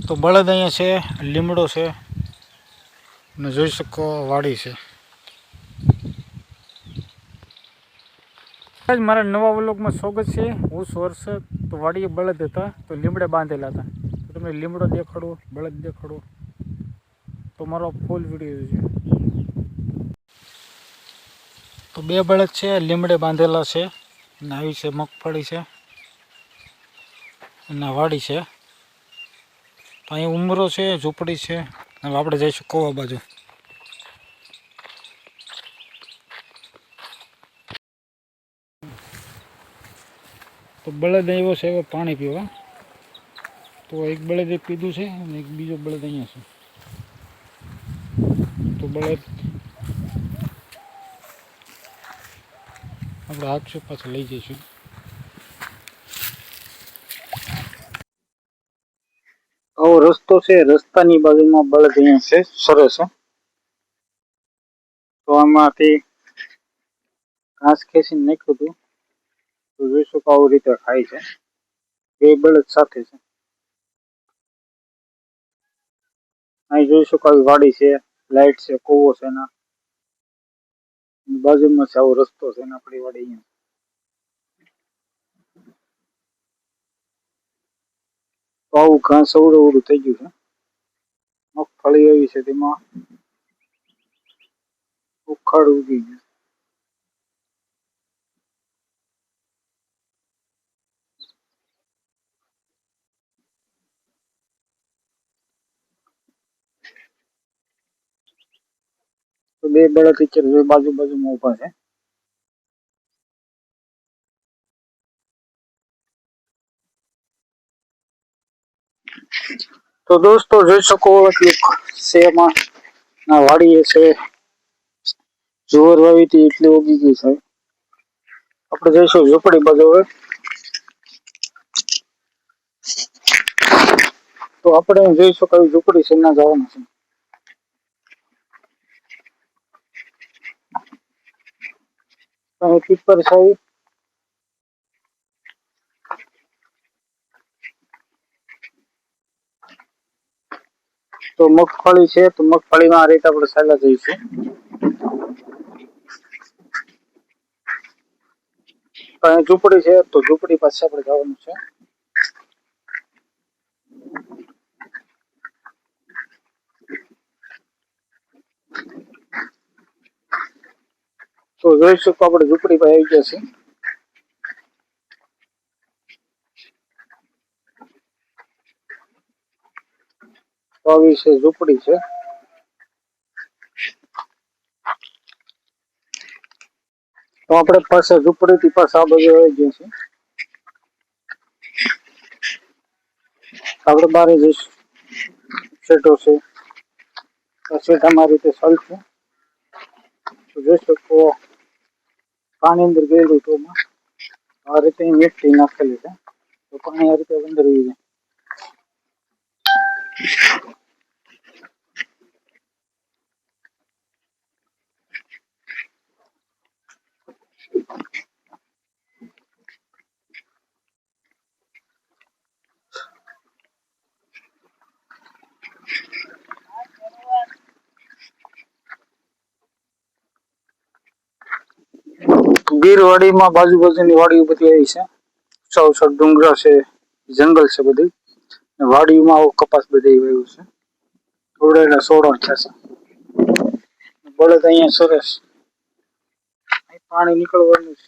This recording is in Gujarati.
તો બળદ અહીંયા છે, લીમડો છે અને જોઈ શકો વાડી છે. મારા નવા વ્લોગમાં સ્વાગત છે. હું સોર્સ તો વાડીએ બળદ હતા તો લીમડે બાંધેલા હતા. તો તમને લીમડો દેખાડો, બળદ દેખાડો તો મારો ફૂલ વિડીયો છે. તો બે બળદ છે, લીમડે બાંધેલા છે અને આવી છે મગફળી છે અને વાડી છે. તો અહીં ઉમરો છે, ઝૂંપડી છે. હવે આપણે જઈશું કવા બાજુ. તો બળદ આવ્યો છે હવે પાણી પીવા. તો એક બળદે પીધું છે અને એક બીજો બળદ અહીંયા છે. તો બળદ આપણે હાથસો પાછળ લઈ જઈશું. આવો રસ્તો છે, રસ્તાની બાજુમાં બળદ અહીંયા છે, સરસ છે. તો આમાંથી ઘાસ ખેંચીને નાખ્યું હતું. તો જોઈશું કે આવી રીતે ખાય છે. બે બળદ સાથે છે. અહીં જોઈશું કે આવી વાડી છે, લાઈટ છે, કૂવો છે એના બાજુમાં છે. આવો રસ્તો છે ને આપણી વાડી અહીંયા. તો આવું ઘાસ અવડું થઈ ગયું છે. મગફળી એવી છે તેમાં ઉખાડ ઉગી ગયું. તો બે બળદ અત્યારે બાજુમાં ઉભા છે. તો દોસ્તો જોઈ શકો એટલું છે એમાં વાડીએ છે. જુવાર વાવી હતી એટલી ઉગી ગઈ છે. આપણે જઈશું ઝૂંપડી બાજુ હવે. તો આપણે જોઈશું કે આવી ઝૂંપડી છે ના જવાનું છે. અહીં પીપર છે. તો મગફળી છે, તો મગફળીમાં આ રીતે આપણે ચાલ્યા જઈશું. અહીં ઝૂંપડી છે તો ઝૂંપડી પાસે આપણે જવાનું છે. તો જોઈશું કે આપણે ઝૂંપડી પાસે આવી ગયા છીએ. તો આવી છે ઝૂંપડી છે. તો આપણે પાસે ઝૂંપડી થી પાસે આ બાજુ આવી ગયા છીએ. આપણે બહાર જઈશું. સેટો છે સેટામાં રીતે ચાલશે. તો જોઈ શકો પાણી અંદર ગયેલું હતું. આ રીતે મીઠી નાખેલી છે. તો પાણી આ રીતે અંદર આવી જાય. ગીરવાડીમાં બાજુની વાડીઓ બધી આવી છે. ઊંચા ડુંગરા છે, જંગલ છે બધી. વાડીમાં આવો કપાસ બધી વાવ્યું છે. થોડેલા સોડો છે. બળદ અહીંયા સરસ પાણી નીકળવાનું છે.